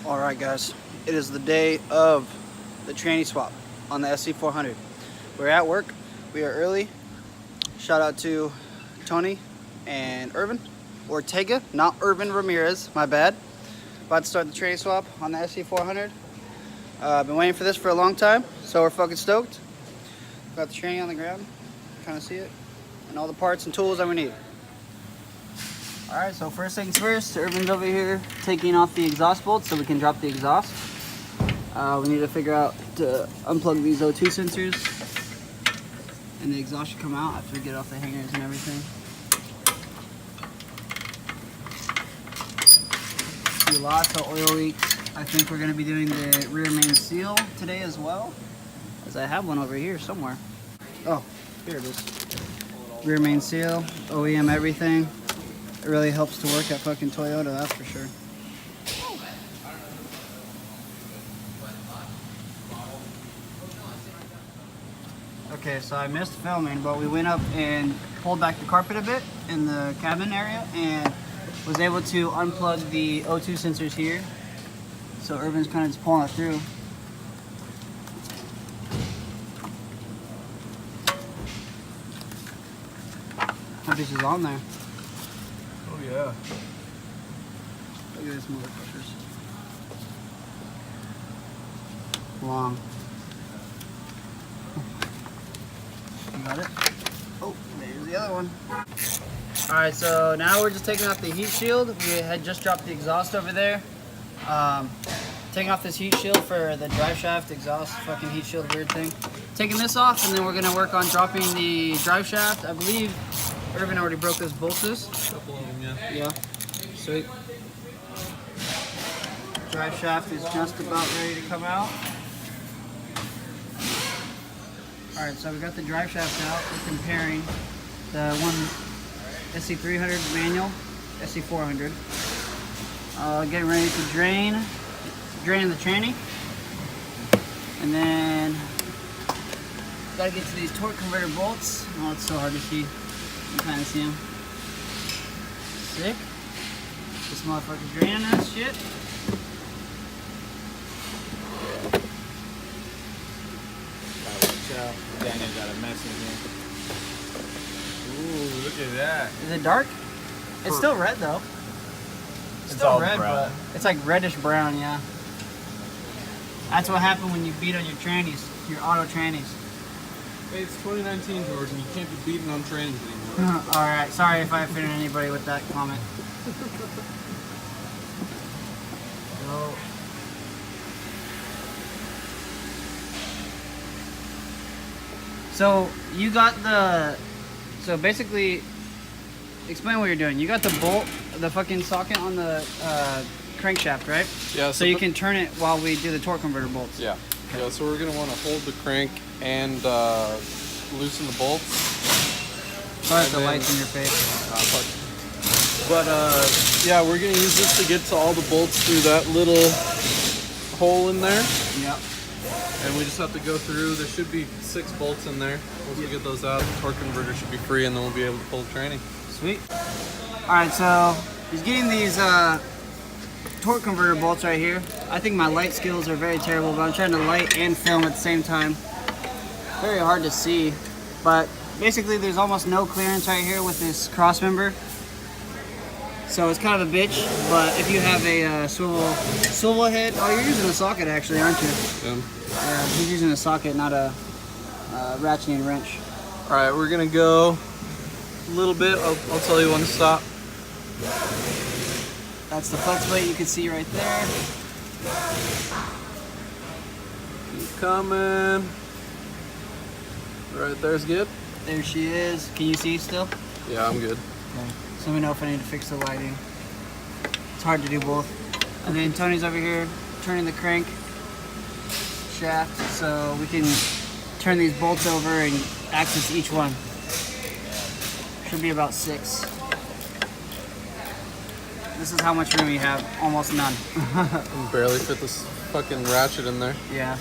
Alright guys, it is the day of the tranny swap on the SC400. We're at work, we are early. Shout out to Tony and Irvin, Ortega, not Irvin Ramirez, my bad. About to start the tranny swap on the SC400. I've been waiting for this for a long time, so we're fucking stoked. Got the tranny on the ground, kind of see it, and all the parts and tools that we need. Alright, so first things first, Irvin's over here taking off the exhaust bolts so we can drop the exhaust. We need to figure out to unplug these O2 sensors, and the exhaust should come out after we get off the hangers and everything. See lots of oil leaks. I think we're going to be doing the rear main seal today as well, as I have one over here somewhere. Oh, here it is. Rear main seal, OEM everything. It really helps to work at fucking Toyota, that's for sure. Okay, so I missed filming, but we went up and pulled back the carpet a bit in the cabin area and was able to unplug the O2 sensors here. So Irvin's kind of just pulling it through. How much is on there? Yeah. Look at this motherfuckers. Long. You got it? Oh, there's the other one. Alright, so now we're just taking off the heat shield. We had just dropped the exhaust over there. Taking off this heat shield for the drive shaft, exhaust, fucking heat shield, weird thing. Taking this off, and then we're gonna work on dropping the drive shaft. I believe Irvin already broke those bolts. A couple of them, yeah. Yeah, sweet. Drive shaft is just about ready to come out. Alright, so we got the drive shaft out. We're comparing the one SC300 manual, SC400. Getting ready to drain the tranny. And then gotta get to these torque converter bolts. Oh, it's so hard to see. You can kind of see them. Sick. This motherfucker's draining that shit. Watch out. Daniel got a mess in here. Ooh, look at that. Is it dark? It's still red though. It's still red, brown. But it's like reddish brown, yeah. That's what happened when you beat on your trannies, your auto trannies. Hey, it's 2019, Jordan. You can't be beating on trains anymore. Alright, sorry if I offended anybody with that comment. So you got the, so basically, explain what you're doing. You got the bolt, the fucking socket on the crankshaft, right? Yeah. So you can turn it while we do the torque converter bolts. Yeah. Okay. Yeah. So we're gonna want to hold the crank and loosen the bolts. Sorry if the light's in your face. But yeah, we're gonna use this to get to all the bolts through that little hole in there. Yep. And we just have to go through. There should be 6 bolts in there. Once we get those out, the torque converter should be free, and then we'll be able to pull the tranny. Sweet. All right, so he's getting these torque converter bolts right here. I think my light skills are very terrible, but I'm trying to light and film at the same time. Very hard to see, but basically there's almost no clearance right here with this cross member. So it's kind of a bitch, but if you have a swivel head, oh, you're using a socket actually, aren't you? Yeah. Yeah, he's using a socket, not a ratcheting wrench. All right, we're gonna go a little bit. I'll tell you when to stop. That's the flex plate you can see right there. Keep coming. Right there's good. There she is. Can you see still? Yeah, I'm good. Okay. So let me know if I need to fix the lighting. It's hard to do both. And then Tony's over here turning the crank shaft so we can turn these bolts over and access each one. Should be about 6. This is how much room you have. Almost none. Barely fit this fucking ratchet in there. Yeah.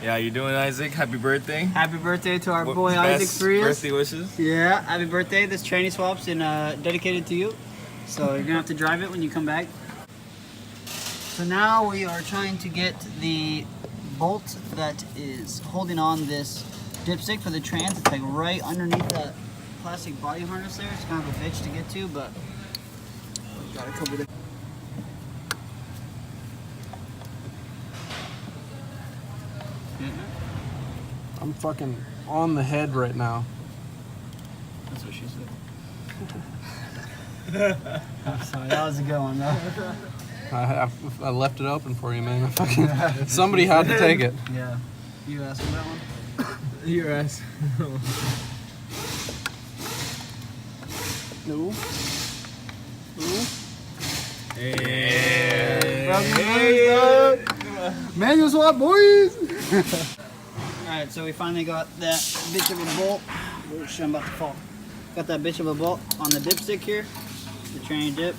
Yeah, you doing, Isaac? Happy birthday. Happy birthday to our boy Isaac Frias. Birthday wishes. Yeah, happy birthday. This tranny swap's dedicated to you. So you're gonna have to drive it when you come back. So now we are trying to get the bolt that is holding on this dipstick for the trans. It's like right underneath that plastic body harness there. It's kind of a bitch to get to, but we got a couple of. I'm fucking on the head right now. That's what she said. I'm sorry, that was a good one though. I left it open for you, man. I fucking, somebody had to take it. Yeah. You asked for that one? Your ass. No. Hey. Manual swap, boys! Alright, so we finally got that bitch of a bolt. Oh shit, I'm about to fall. Got that bitch of a bolt on the dipstick here. The tranny dip.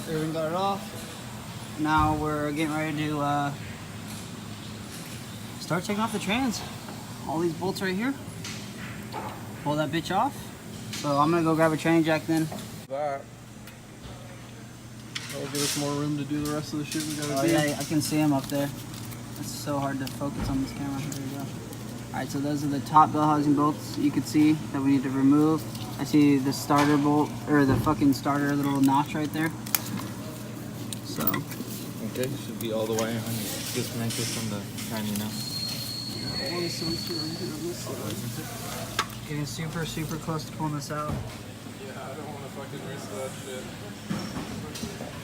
Irvin got it off. Now we're getting ready to start taking off the trans. All these bolts right here. Pull that bitch off. So I'm gonna go grab a tranny jack then. That. That'll give us more room to do the rest of the shit we gotta Oh do. yeah, I can see him up there. It's so hard to focus on this camera. There we go. Alright, so those are the top bell housing bolts you could see that we need to remove. I see the starter bolt, or the fucking starter little notch right there. So. Okay, should be all the way on. Disconnect this from the tranny now. Getting super, super close to pulling this out. Yeah, I don't want to fucking risk that shit.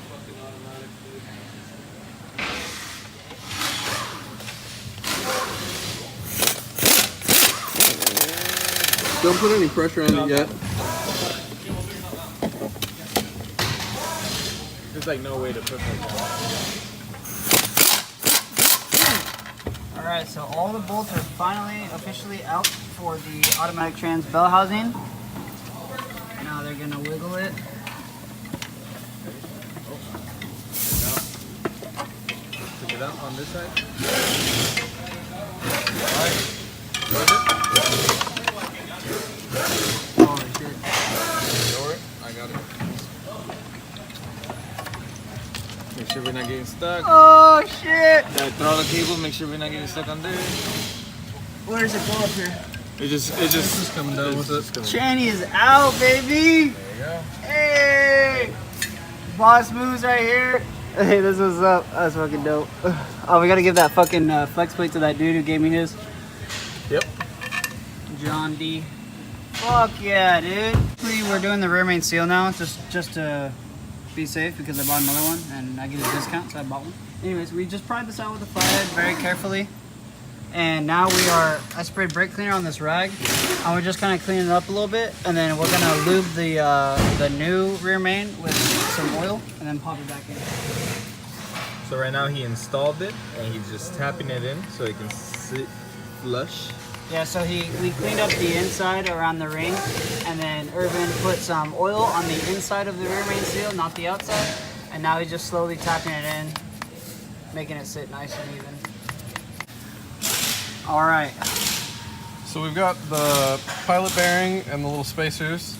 Fucking automatic, dude. Don't put any pressure on it yet. There's like no way to put it down. Alright, so all the bolts are finally officially out for the automatic trans bell housing. Now they're gonna wiggle it. Pick it up on this side. Holy shit. Lower it. I got it. Make sure we're not getting stuck. Oh shit! Throw the cable. Make sure we're not getting stuck on there. Where does it go up here? It just coming down with it. Tranny is out, baby! There you go. Hey! Boss moves right here. Hey, this was up. That's fucking dope. Oh, we gotta give that fucking flex plate to that dude who gave me his. Yep. John D. Fuck yeah, dude. We're doing the rear main seal now, just to be safe because I bought another one and I get a discount, so I bought one. Anyways, we just pried this out with a flathead very carefully. And now I sprayed brake cleaner on this rag, and we're just kind of cleaning it up a little bit, and then we're gonna lube the new rear main with some oil, and then pop it back in. So right now he installed it, and he's just tapping it in so it can sit flush. Yeah, so we cleaned up the inside around the ring, and then Irvin put some oil on the inside of the rear main seal, not the outside, and now he's just slowly tapping it in, making it sit nice and even. All right. So we've got the pilot bearing and the little spacers.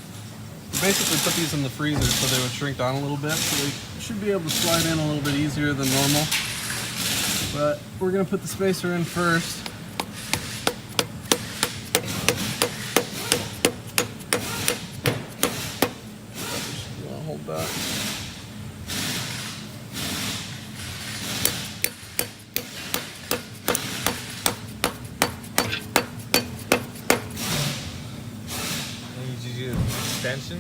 We basically put these in the freezer so they would shrink down a little bit, so they should be able to slide in a little bit easier than normal. But we're gonna put the spacer in first. I'll hold that. Extension?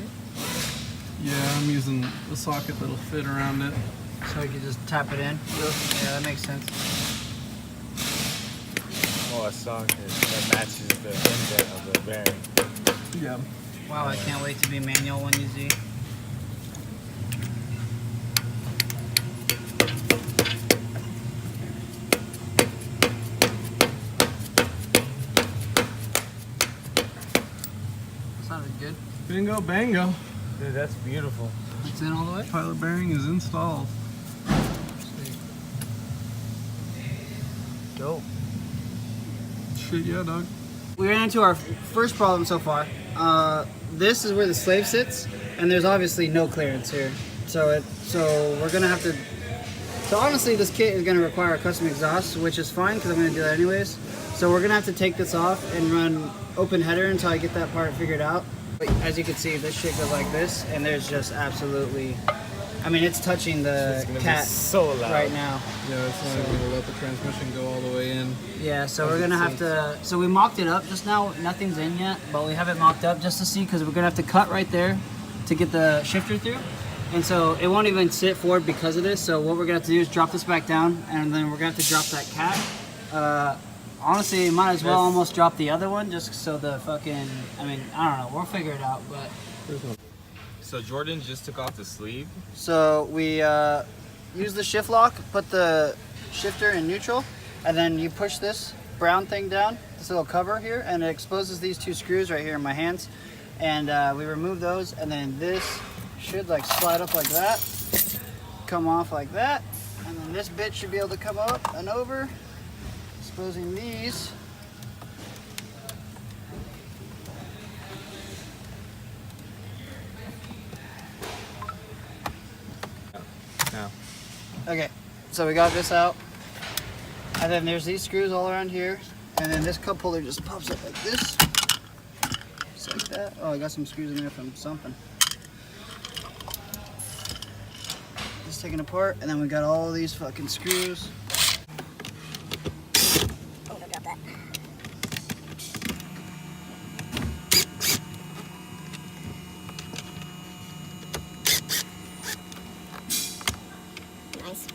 Yeah, I'm using the socket that'll fit around it. So we can just tap it in? Yep. Yeah, that makes sense. Oh, a socket that matches the indent of the bearing. Yeah. Wow, I can't wait to be manual when you see. Sounded good. Bingo, bango. Dude, that's beautiful. It's in all the way? Pilot bearing is installed. Sweet. Dope. Shit, yeah, dog. We ran into our first problem so far. This is where the slave sits, and there's obviously no clearance here. So we're gonna have to So honestly, this kit is going to require a custom exhaust, which is fine because I'm going to do that anyways. So we're going to have to take this off and run open header until I get that part figured out. But as you can see, this shit goes like this, and there's just absolutely, I mean, it's touching the cat so loud right now. Yeah, it's not going to let the transmission go all the way in. Yeah, so we're going to have to, so we mocked it up just now. Nothing's in yet, but we have it mocked up just to see, because we're going to have to cut right there to get the shifter through. And so it won't even sit forward because of this. So what we're gonna have to do is drop this back down, and then we're gonna have to drop that cat. Honestly, you might as well almost drop the other one just so the fucking, I mean, I don't know, we'll figure it out, but. So Jordan just took off the sleeve. So we use the shift lock, put the shifter in neutral, and then you push this brown thing down, this little cover here, and it exposes these two screws right here in my hands. And we remove those, and then this should like slide up like that, come off like that, and then this bit should be able to come up and over, exposing these. Now. Okay, so we got this out, and then there's these screws all around here, and then this cup holder just pops up like this, just like that. Oh, I got some screws in there from something. Just taken apart, and then we got all these fucking screws. Oh, I got that. Nice.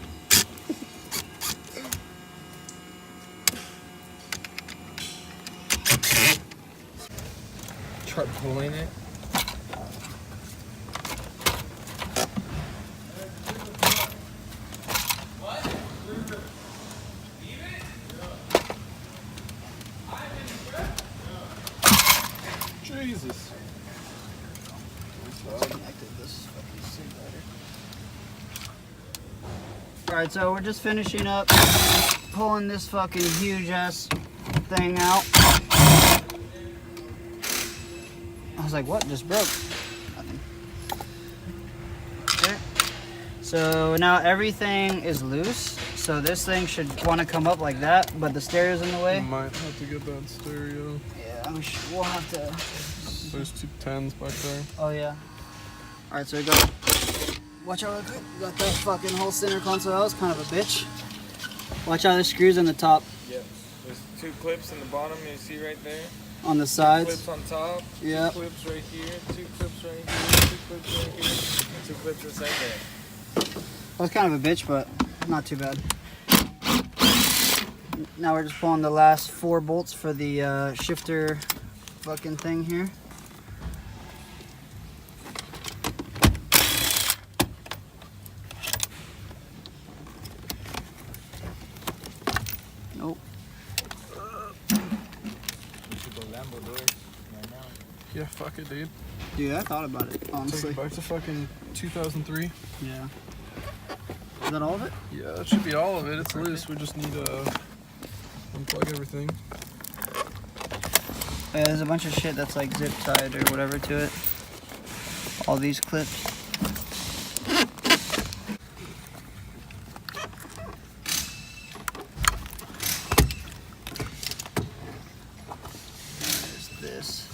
Start pulling it. Jesus. Alright, so we're just finishing up pulling this fucking huge ass thing out. I was like, what just broke? Nothing. Okay. So now everything is loose. So this thing should want to come up like that, but the stereo's in the way. Might have to get that stereo. Yeah, we'll have to. There's two 10s back there. Oh yeah. Alright, so we go. Watch out real quick. We got that fucking whole center console. That was kind of a bitch. Watch out, there's screws in the top. Yep. There's two clips in the bottom you see right there. On the Two sides. clips on top. Yeah. 2 clips right here. 2 clips right here. 2 clips right here. And 2 clips inside there. That was kind of a bitch, but not too bad. Now we're just pulling the last 4 bolts for the shifter fucking thing here. Nope. We should go Lambo doors right now. Yeah, fuck it, dude. Dude, I thought about it, honestly. Take it back to fucking 2003. Yeah. Is that all of it? Yeah, that should be all of it. It's loose. We just need to unplug everything. Yeah, there's a bunch of shit that's like zip tied or whatever to it. All these clips. There's this.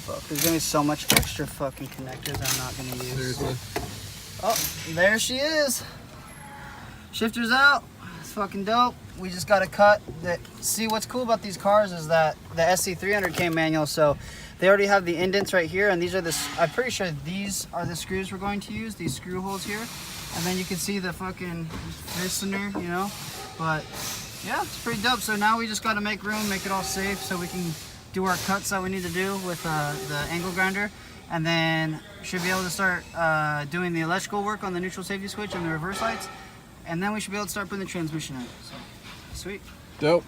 Fuck, there's gonna be so much extra fucking connectors I'm not gonna use. Seriously. Oh, there she is. Shifter's out. It's fucking dope. We just got to cut. See, what's cool about these cars is that the SC400 came manual, so they already have the indents right here, and these are I'm pretty sure these are the screws we're going to use, these screw holes here. And then you can see the fucking listener, you know. But yeah, it's pretty dope. So now we just got to make room, make it all safe so we can do our cuts that we need to do with the angle grinder. And then should be able to start doing the electrical work on the neutral safety switch and the reverse lights. And then we should be able to start putting the transmission in. So, sweet. Dope.